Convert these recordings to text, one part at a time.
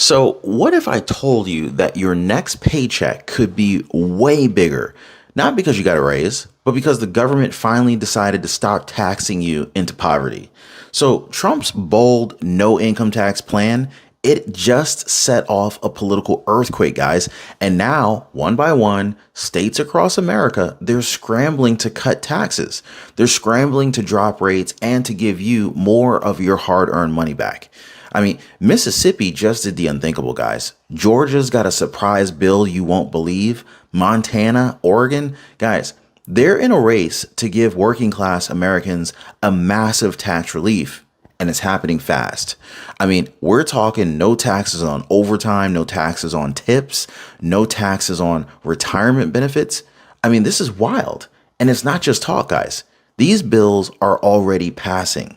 So, what if I told you that your next paycheck could be way bigger? Not because you got a raise, but because the government finally decided to stop taxing you into poverty. So, Trump's bold no income tax plan, it just set off a political earthquake, guys. And now, one by one, states across America, they're scrambling to cut taxes. They're scrambling to drop rates and to give you more of your hard-earned money back. I mean, Mississippi just did the unthinkable, guys. Georgia's got a surprise bill you won't believe. Montana, Oregon, guys, they're in a race to give working class Americans a massive tax relief, and it's happening fast. I mean, we're talking no taxes on overtime, no taxes on tips, no taxes on retirement benefits. I mean, this is wild. And it's not just talk, guys. These bills are already passing.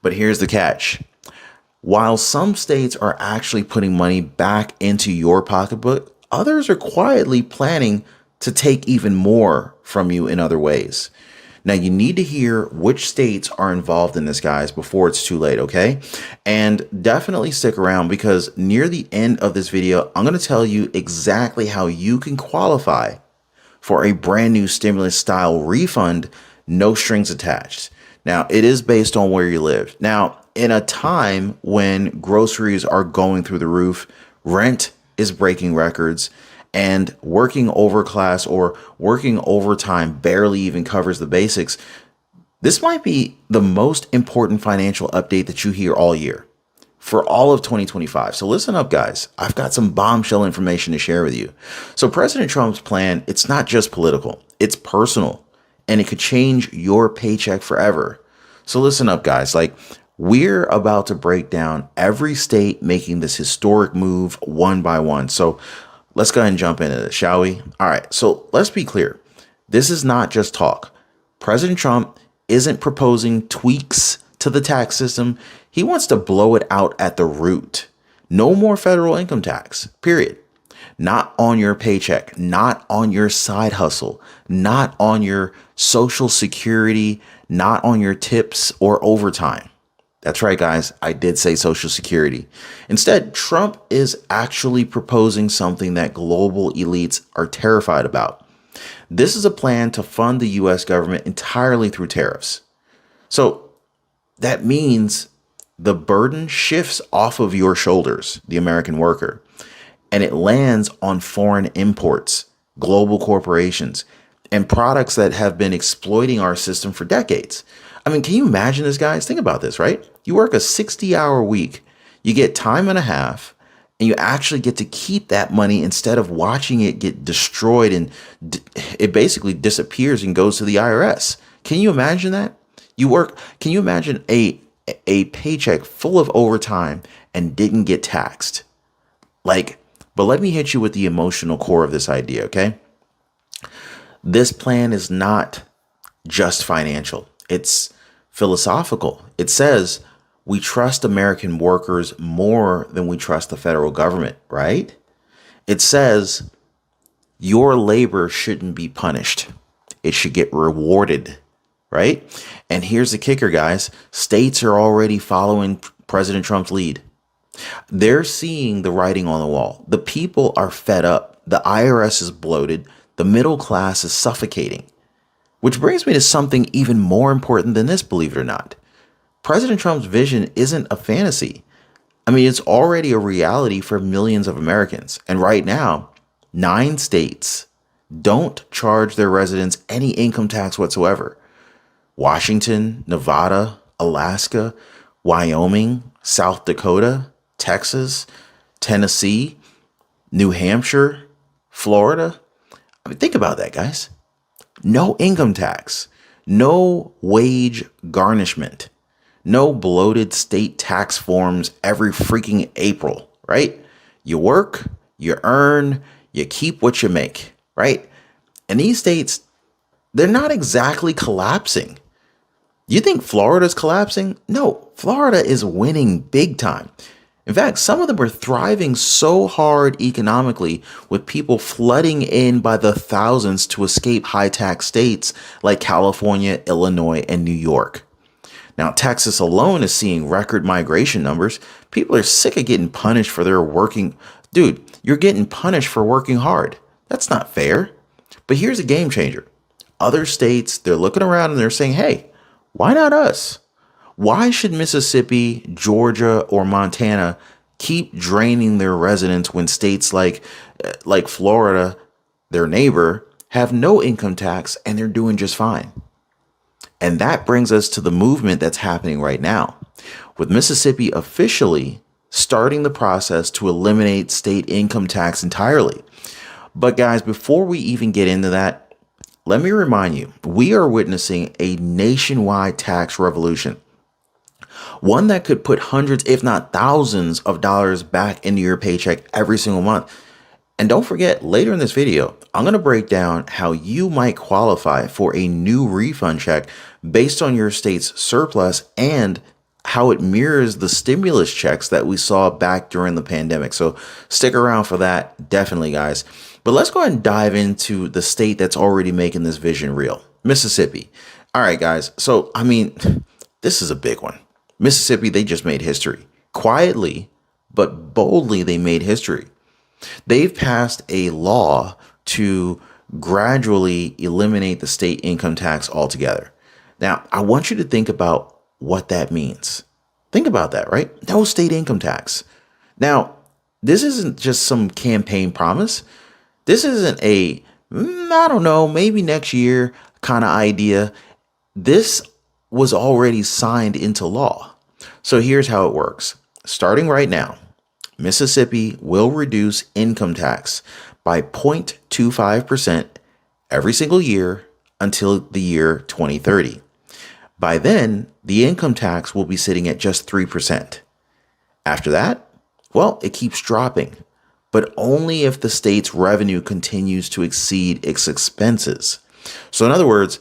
But here's the catch. While some states are actually putting money back into your pocketbook, others are quietly planning to take even more from you in other ways. Now, you need to hear which states are involved in this, guys, before it's too late, okay? And definitely stick around because near the end of this video, I'm going to tell you exactly how you can qualify for a brand new stimulus style refund, no strings attached. Now, it is based on where you live. Now, in a time when groceries are going through the roof, rent is breaking records, and working overclass or working overtime barely even covers the basics, this might be the most important financial update that you hear all year for all of 2025. So listen up, guys. I've got some bombshell information to share with you. So President Trump's plan, it's not just political, it's personal, and it could change your paycheck forever. So listen up, guys. We're about to break down every state making this historic move one by one. So let's go ahead and jump into this, shall we? All right. So let's be clear. This is not just talk. President Trump isn't proposing tweaks to the tax system. He wants to blow it out at the root. No more federal income tax, period. Not on your paycheck, not on your side hustle, not on your social security, not on your tips or overtime. That's right, guys. I did say Social Security. Instead, Trump is actually proposing something that global elites are terrified about. This is a plan to fund the U.S. government entirely through tariffs. So that means the burden shifts off of your shoulders, the American worker, and it lands on foreign imports, global corporations, and products that have been exploiting our system for decades. I mean, can you imagine this, guys? Think about this, right? You work a 60-hour week, you get time and a half, and you actually get to keep that money instead of watching it get destroyed and it basically disappears and goes to the IRS. Can you imagine that? Can you imagine a paycheck full of overtime and didn't get taxed? But let me hit you with the emotional core of this idea, okay? This plan is not just financial. It's philosophical. It says we trust American workers more than we trust the federal government, right? It says your labor shouldn't be punished. It should get rewarded, right? And here's the kicker, guys. States are already following President Trump's lead. They're seeing the writing on the wall. The people are fed up. The IRS is bloated. The middle class is suffocating. Which brings me to something even more important than this, believe it or not. President Trump's vision isn't a fantasy. I mean, it's already a reality for millions of Americans. And right now, 9 states don't charge their residents any income tax whatsoever. Washington, Nevada, Alaska, Wyoming, South Dakota, Texas, Tennessee, New Hampshire, Florida. I mean, think about that, guys. No income tax, no wage garnishment, no bloated state tax forms every freaking April, right? You work, you earn, you keep what you make, right? And these states, they're not exactly collapsing. You think Florida's collapsing? No, Florida is winning big time. In fact, some of them are thriving so hard economically with people flooding in by the thousands to escape high tax states like California, Illinois, and New York. Now, Texas alone is seeing record migration numbers. People are sick of getting punished for their working. Dude, you're getting punished for working hard. That's not fair. But here's a game changer. Other states, they're looking around and they're saying, hey, why not us? Why should Mississippi, Georgia, or Montana keep draining their residents when states like Florida, their neighbor, have no income tax and they're doing just fine? And that brings us to the movement that's happening right now, with Mississippi officially starting the process to eliminate state income tax entirely. But guys, before we even get into that, let me remind you, we are witnessing a nationwide tax revolution, one that could put hundreds, if not thousands of dollars back into your paycheck every single month. And don't forget, later in this video, I'm going to break down how you might qualify for a new refund check based on your state's surplus and how it mirrors the stimulus checks that we saw back during the pandemic. So stick around for that, definitely, guys. But let's go ahead and dive into the state that's already making this vision real, Mississippi. All right, guys. So, this is a big one. Mississippi, they just made history. Quietly, but boldly, they made history. They've passed a law to gradually eliminate the state income tax altogether. Now, I want you to think about what that means. Think about that, right? No state income tax. Now, this isn't just some campaign promise. This isn't I don't know, maybe next year kind of idea. This was already signed into law. So here's how it works. Starting right now, Mississippi will reduce income tax by 0.25% every single year until the year 2030. By then, the income tax will be sitting at just 3%. After that, well, it keeps dropping, but only if the state's revenue continues to exceed its expenses. So in other words,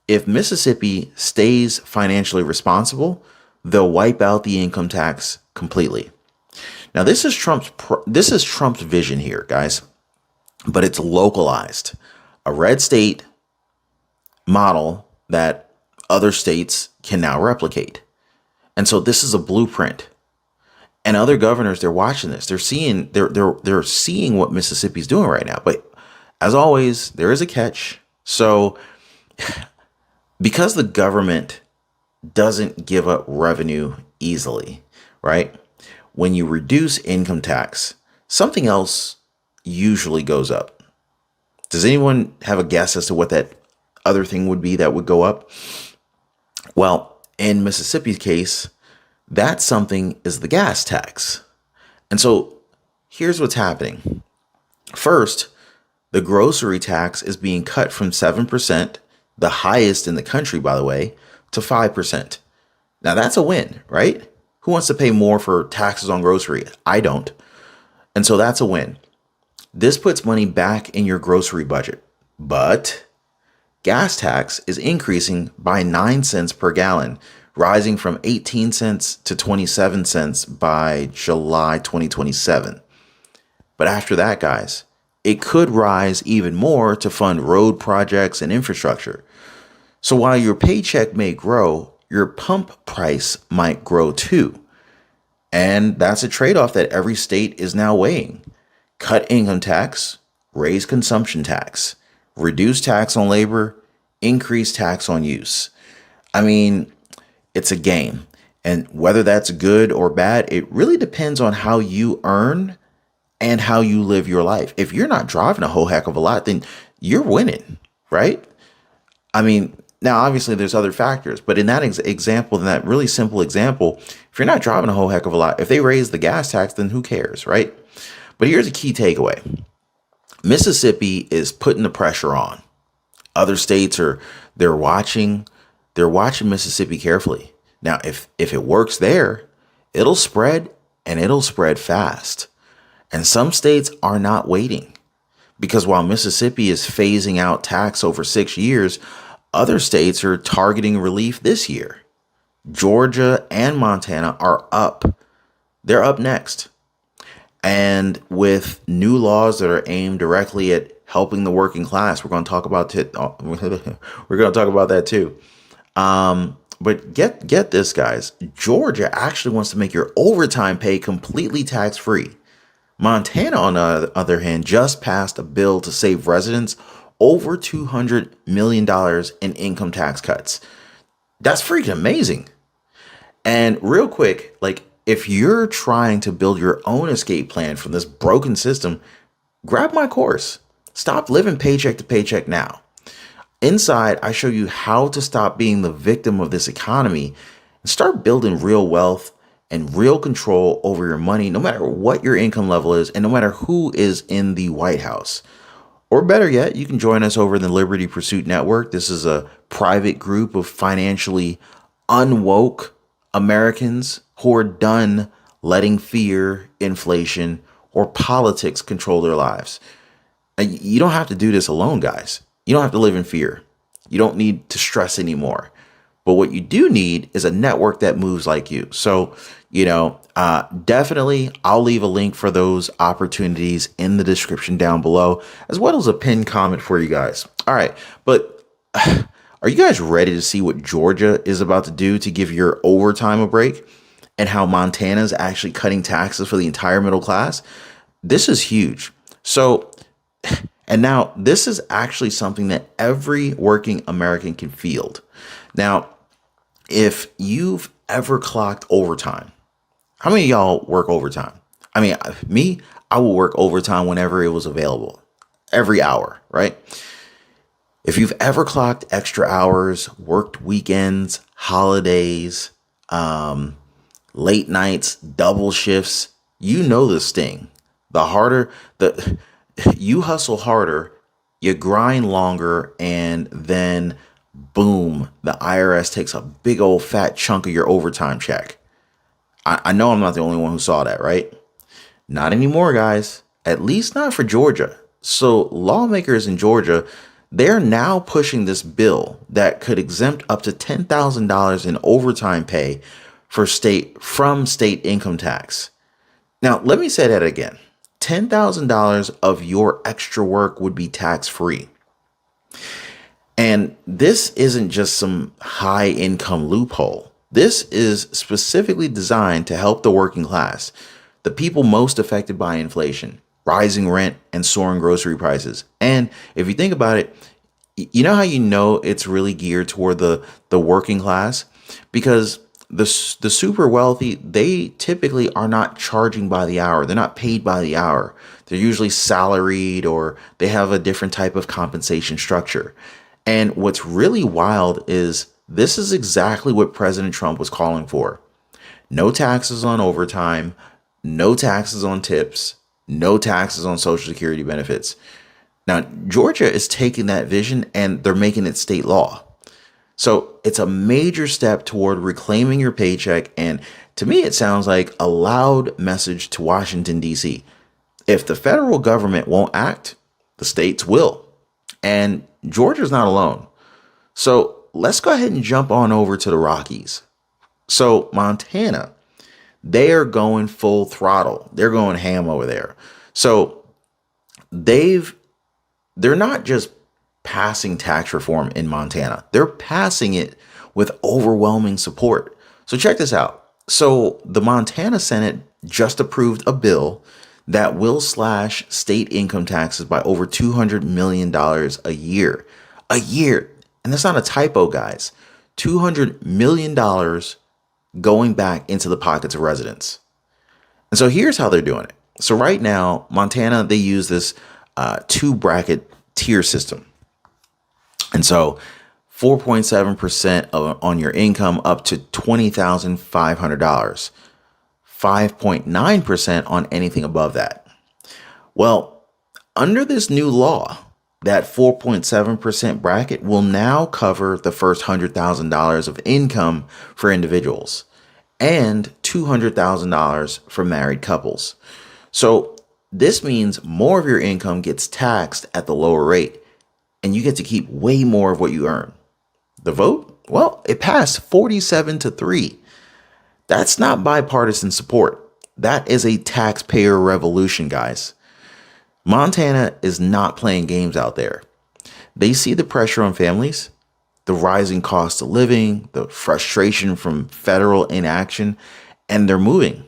if Mississippi stays financially responsible, they'll wipe out the income tax completely. Now, this is Trump's vision here, guys, but it's localized. A red state model that other states can now replicate. And so this is a blueprint. And other governors, they're watching this. They're seeing what Mississippi's doing right now. But as always, there is a catch. So because the government doesn't give up revenue easily, right? When you reduce income tax, something else usually goes up. Does anyone have a guess as to what that other thing would be that would go up? Well, in Mississippi's case, that something is the gas tax. And so here's what's happening. First, the grocery tax is being cut from 7%, the highest in the country, by the way, to 5%. Now that's a win, right? Who wants to pay more for taxes on grocery? I don't. And so that's a win. This puts money back in your grocery budget. But gas tax is increasing by 9 cents per gallon, rising from 18 cents to 27 cents by July 2027. But after that, guys, it could rise even more to fund road projects and infrastructure. So while your paycheck may grow, your pump price might grow too. And that's a trade-off that every state is now weighing. Cut income tax, raise consumption tax, reduce tax on labor, increase tax on use. It's a game. And whether that's good or bad, it really depends on how you earn and how you live your life. If you're not driving a whole heck of a lot, then you're winning, right? Now, obviously, there's other factors, but in that example, in that really simple example, if you're not driving a whole heck of a lot, if they raise the gas tax, then who cares, right? But here's a key takeaway. Mississippi is putting the pressure on. Other states they're watching Mississippi carefully. Now, if it works there, it'll spread and it'll spread fast. And some states are not waiting, because while Mississippi is phasing out tax over 6 years, other states are targeting relief this year. Georgia and Montana are up. They're up next. And with new laws that are aimed directly at helping the working class, we're going to talk about that too. But get this, guys. Georgia actually wants to make your overtime pay completely tax free. Montana, on the other hand, just passed a bill to save residents over $200 million in income tax cuts. That's freaking amazing. And real quick, like if you're trying to build your own escape plan from this broken system, grab my course. Stop living paycheck to paycheck now. Inside, I show you how to stop being the victim of this economy and start building real wealth and real control over your money, no matter what your income level is and no matter who is in the White House. Or better yet, you can join us over in the Liberty Pursuit Network. This is a private group of financially unwoke Americans who are done letting fear, inflation, or politics control their lives. You don't have to do this alone, guys. You don't have to live in fear. You don't need to stress anymore. But what you do need is a network that moves like you. So, definitely I'll leave a link for those opportunities in the description down below, as well as a pinned comment for you guys. All right. But are you guys ready to see what Georgia is about to do to give your overtime a break and how Montana is actually cutting taxes for the entire middle class? This is huge. So, and now this is actually something that every working American can field. Now, if you've ever clocked overtime, how many of y'all work overtime? I mean, me, I will work overtime whenever it was available, every hour, right? If you've ever clocked extra hours, worked weekends, holidays, late nights, double shifts, you know the sting. You hustle harder, you grind longer, and then boom, the IRS takes a big old fat chunk of your overtime check. I know I'm not the only one who saw that, right? Not anymore, guys. At least not for Georgia. So lawmakers in Georgia, they're now pushing this bill that could exempt up to $10,000 in overtime pay from state income tax. Now, let me say that again. $10,000 of your extra work would be tax-free. And this isn't just some high income loophole. This is specifically designed to help the working class, the people most affected by inflation, rising rent, and soaring grocery prices. And if you think about it, you know how you know it's really geared toward the working class? Because the super wealthy, they typically are not charging by the hour. They're not paid by the hour. They're usually salaried, or they have a different type of compensation structure. And what's really wild is this is exactly what President Trump was calling for. No taxes on overtime, no taxes on tips, no taxes on Social Security benefits. Now, Georgia is taking that vision and they're making it state law. So it's a major step toward reclaiming your paycheck. And to me, it sounds like a loud message to Washington, D.C. If the federal government won't act, the states will. And Georgia's not alone. So let's go ahead and jump on over to the Rockies. So Montana, they are going full throttle. They're going ham over there. So they're not just passing tax reform in Montana. They're passing it with overwhelming support. So check this out. So the Montana Senate just approved a bill that will slash state income taxes by over $200 million a year. A year. And that's not a typo, guys. $200 million going back into the pockets of residents. And so here's how they're doing it. So right now, Montana, they use this two bracket tier system. And so 4.7% on your income up to $20,500, 5.9% on anything above that. Well, under this new law, that 4.7% bracket will now cover the first $100,000 of income for individuals and $200,000 for married couples. So this means more of your income gets taxed at the lower rate, and you get to keep way more of what you earn. The vote? Well, it passed 47-3. That's not bipartisan support. That is a taxpayer revolution, guys. Montana is not playing games out there. They see the pressure on families. the rising cost of living, the frustration from federal inaction, and they're moving.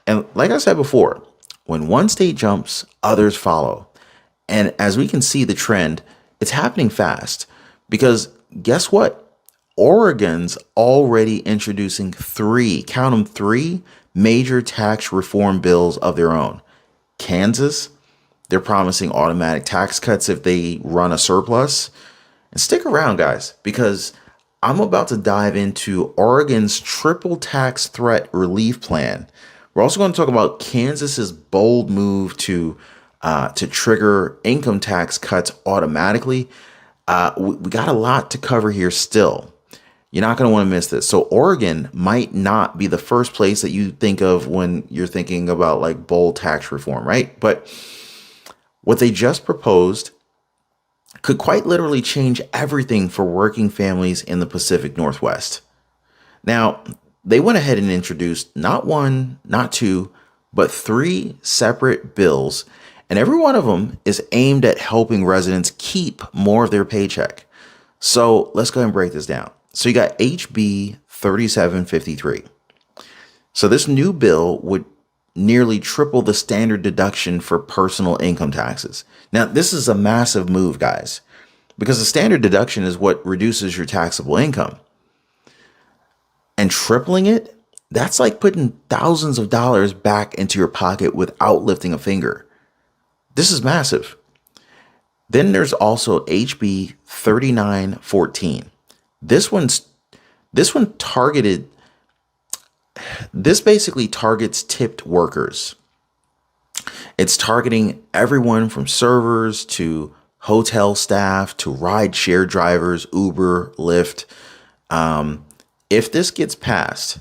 And like I said before, when one state jumps, others follow. And as we can see the trend, it's happening fast because guess what? Oregon's already introducing three, count them, three major tax reform bills of their own. Kansas, they're promising automatic tax cuts if they run a surplus. And stick around, guys, because I'm about to dive into Oregon's triple tax threat relief plan. We're also going to talk about Kansas's bold move to trigger income tax cuts automatically. We got a lot to cover here still. You're not going to want to miss this. So Oregon might not be the first place that you think of when you're thinking about like bold tax reform, right? But what they just proposed could quite literally change everything for working families in the Pacific Northwest. Now, they went ahead and introduced not one, not two, but three separate bills, and every one of them is aimed at helping residents keep more of their paycheck. So let's go ahead and break this down. So you got HB 3753. So this new bill would nearly triple the standard deduction for personal income taxes. Now, this is a massive move, guys, because the standard deduction is what reduces your taxable income. And tripling it, that's like putting thousands of dollars back into your pocket without lifting a finger. This is massive. Then there's also HB 3914. This basically targets tipped workers. It's targeting everyone from servers to hotel staff to ride share drivers, Uber, Lyft. If this gets passed,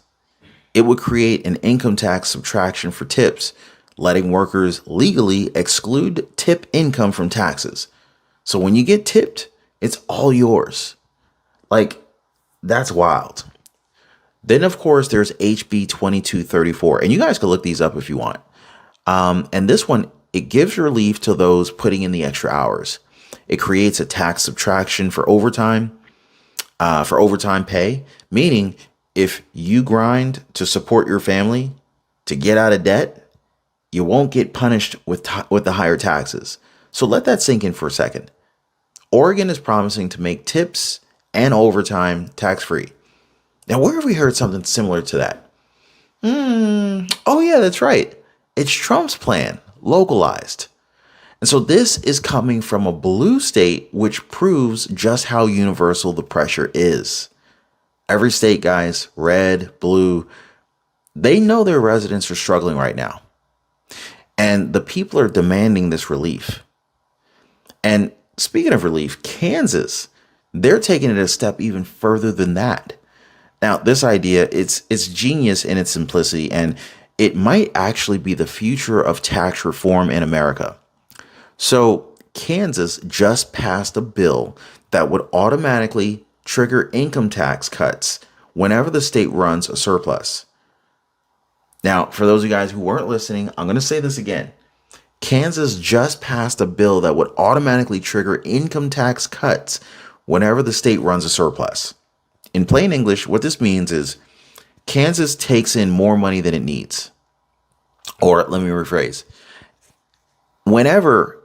it would create an income tax subtraction for tips, letting workers legally exclude tip income from taxes. So when you get tipped, it's all yours. Like, that's wild. Then, of course, there's HB 2234, and you guys can look these up if you want. And this one, it gives relief to those putting in the extra hours. It creates a tax subtraction for overtime pay, meaning if you grind to support your family to get out of debt, you won't get punished with the higher taxes. So let that sink in for a second. Oregon is promising to make tips and overtime tax-free. Now, where have we heard something similar to that? Oh, yeah, that's right. It's Trump's plan, localized. And so this is coming from a blue state, which proves just how universal the pressure is. Every state, guys, red, blue, they know their residents are struggling right now. And the people are demanding this relief. And speaking of relief, Kansas, they're taking it a step even further than that. Now, this idea, it's genius in its simplicity, and it might actually be the future of tax reform in America. So Kansas just passed a bill that would automatically trigger income tax cuts whenever the state runs a surplus. Now, for those of you guys who weren't listening, I'm going to say this again. Kansas just passed a bill that would automatically trigger income tax cuts whenever the state runs a surplus. In plain English, what this means is Kansas takes in more money than it needs. Or let me rephrase. Whenever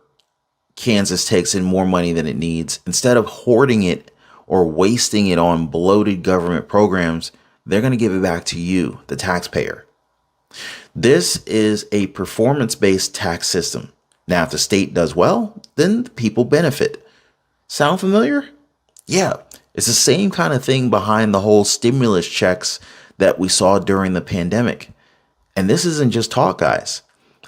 Kansas takes in more money than it needs, instead of hoarding it or wasting it on bloated government programs, they're going to give it back to you, the taxpayer. This is a performance-based tax system. Now, if the state does well, then the people benefit. Sound familiar? Yeah, it's the same kind of thing behind the whole stimulus checks that we saw during the pandemic. And this isn't just talk, guys.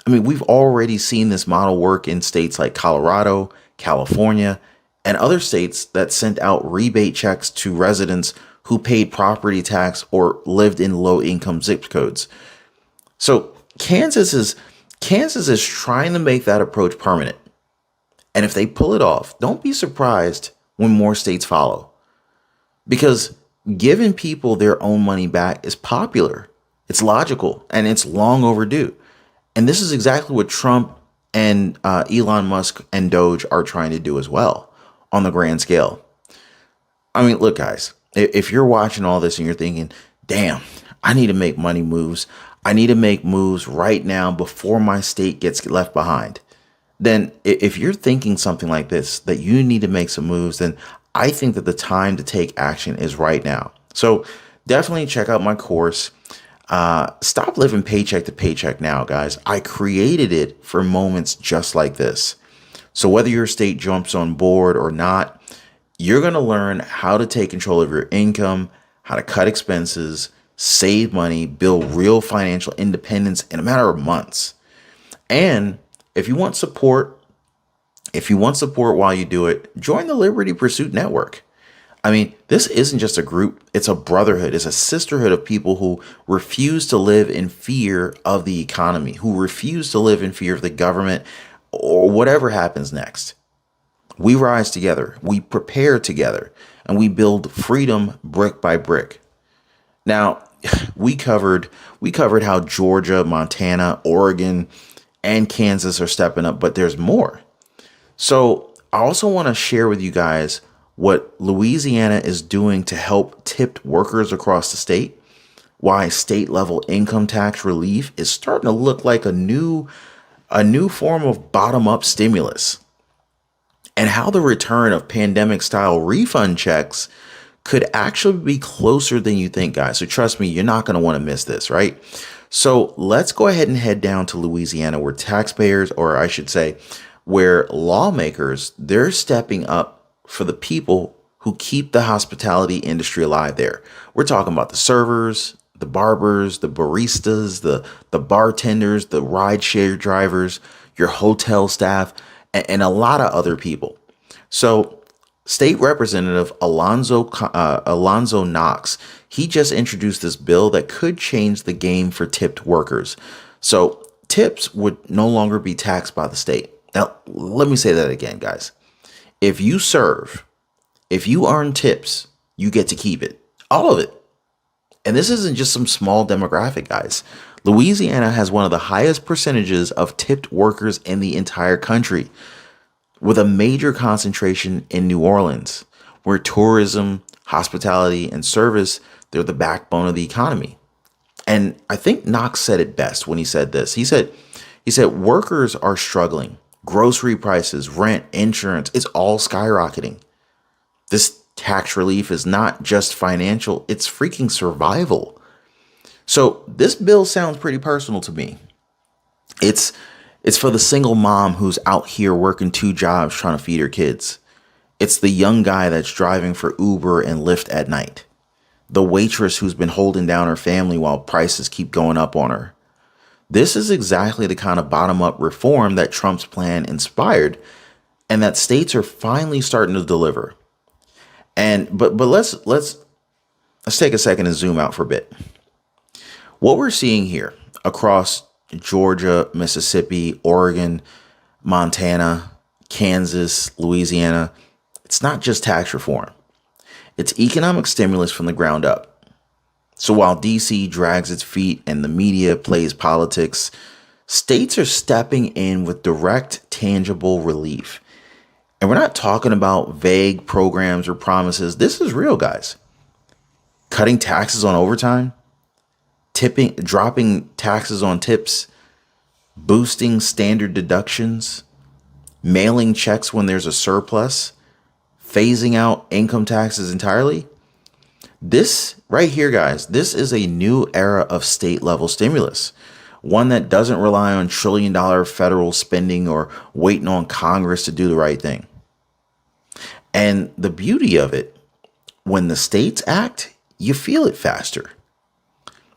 I mean, we've already seen this model work in states like Colorado, California, and other states that sent out rebate checks to residents who paid property tax or lived in low-income zip codes. So Kansas is trying to make that approach permanent. And if they pull it off, don't be surprised when more states follow. Because giving people their own money back is popular, it's logical, and it's long overdue. And this is exactly what Trump and Elon Musk and Doge are trying to do as well on the grand scale. I mean, look, guys, if you're watching all this and you're thinking, damn, I need to make money moves. I need to make moves right now before my state gets left behind. Then if you're thinking something like this, that you need to make some moves, then I think that the time to take action is right now. So definitely check out my course. Stop living paycheck to paycheck now, guys. I created it for moments just like this. So whether your state jumps on board or not, you're going to learn how to take control of your income, how to cut expenses, save money, build real financial independence in a matter of months. And if you want support, while you do it, join the Liberty Pursuit Network. I mean, this isn't just a group, it's a brotherhood, it's a sisterhood of people who refuse to live in fear of the economy, who refuse to live in fear of the government or whatever happens next. We rise together, we prepare together, and we build freedom brick by brick. Now, we covered how Georgia, Montana, Oregon, and Kansas are stepping up, but there's more. So I also want to share with you guys what Louisiana is doing to help tipped workers across the state, why state level income tax relief is starting to look like a new form of bottom up stimulus, and how the return of pandemic style refund checks could actually be closer than you think, guys. So trust me, you're not going to want to miss this, right? So let's go ahead and head down to Louisiana, where taxpayers, or I should say, where lawmakers, they're stepping up for the people who keep the hospitality industry alive there. We're talking about the servers, the barbers, the baristas, the bartenders, the rideshare drivers, your hotel staff, and a lot of other people. So State Representative Alonzo Knox, he just introduced this bill that could change the game for tipped workers. So tips would no longer be taxed by the state. Now, let me say that again, guys. If you earn tips, you get to keep it, all of it. And this isn't just some small demographic, guys. Louisiana has one of the highest percentages of tipped workers in the entire country, with a major concentration in New Orleans, where tourism, hospitality, and service, they're the backbone of the economy. And I think Knox said it best when he said this. He said workers are struggling. Grocery prices, rent, insurance, it's all skyrocketing. This tax relief is not just financial, it's freaking survival. So this bill sounds pretty personal to me. It's for the single mom who's out here working 2 jobs trying to feed her kids. It's the young guy that's driving for Uber and Lyft at night. The waitress who's been holding down her family while prices keep going up on her. This is exactly the kind of bottom-up reform that Trump's plan inspired, and that states are finally starting to deliver. And but let's take a second and zoom out for a bit. What we're seeing here across Georgia, Mississippi, Oregon, Montana, Kansas, Louisiana, it's not just tax reform. It's economic stimulus from the ground up. So while DC drags its feet and the media plays politics, states are stepping in with direct, tangible relief. And we're not talking about vague programs or promises. This is real, guys. Cutting taxes on overtime, dropping taxes on tips, boosting standard deductions, mailing checks when there's a surplus, phasing out income taxes entirely. This right here, guys, this is a new era of state level stimulus, one that doesn't rely on trillion-dollar federal spending or waiting on Congress to do the right thing. And the beauty of it, when the states act, you feel it faster.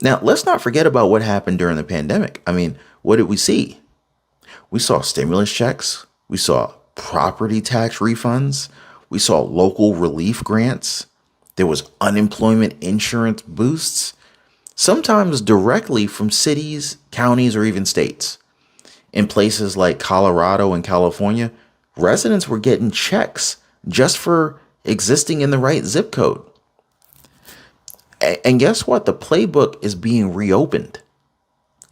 Now, let's not forget about what happened during the pandemic. I mean, what did we see? We saw stimulus checks. We saw property tax refunds. We saw local relief grants. There was unemployment insurance boosts, sometimes directly from cities, counties, or even states. In places like Colorado and California, residents were getting checks just for existing in the right zip code. And guess what? The playbook is being reopened.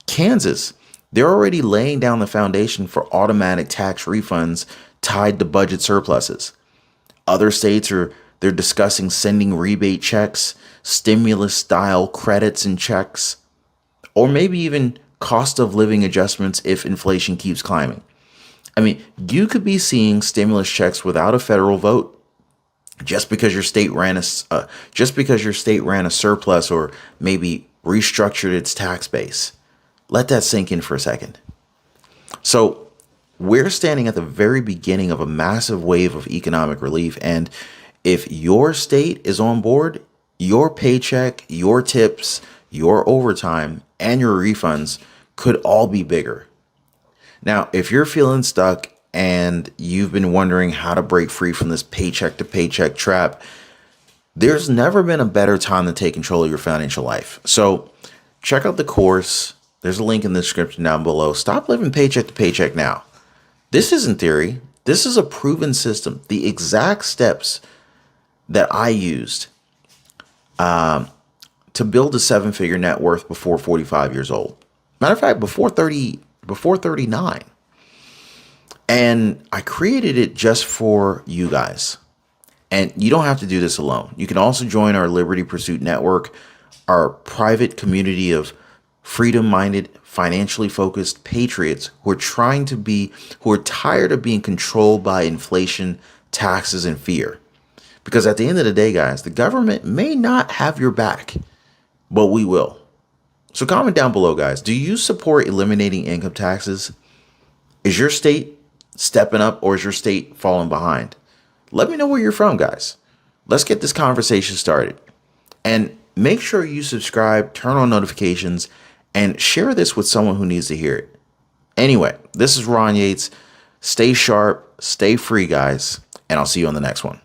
Kansas, they're already laying down the foundation for automatic tax refunds tied to budget surpluses. Other states are They're discussing sending rebate checks, stimulus style credits and checks, or maybe even cost of living adjustments if inflation keeps climbing. I mean, you could be seeing stimulus checks without a federal vote just because your state ran a surplus or maybe restructured its tax base. Let that sink in for a second. So, we're standing at the very beginning of a massive wave of economic relief, and if your state is on board, your paycheck, your tips, your overtime, and your refunds could all be bigger. Now, if you're feeling stuck and you've been wondering how to break free from this paycheck to paycheck trap, there's never been a better time to take control of your financial life. So check out the course. There's a link in the description down below. Stop living paycheck to paycheck now. This isn't theory. This is a proven system. The exact steps that I used to build a seven-figure net worth before 45 years old. Matter of fact, before 39. And I created it just for you guys. And you don't have to do this alone. You can also join our Liberty Pursuit Network, our private community of freedom-minded, financially focused patriots who are tired of being controlled by inflation, taxes, and fear. Because at the end of the day, guys, the government may not have your back, but we will. So comment down below, guys. Do you support eliminating income taxes? Is your state stepping up or is your state falling behind? Let me know where you're from, guys. Let's get this conversation started. And make sure you subscribe, turn on notifications, and share this with someone who needs to hear it. Anyway, this is Ron Yates. Stay sharp, stay free, guys, and I'll see you on the next one.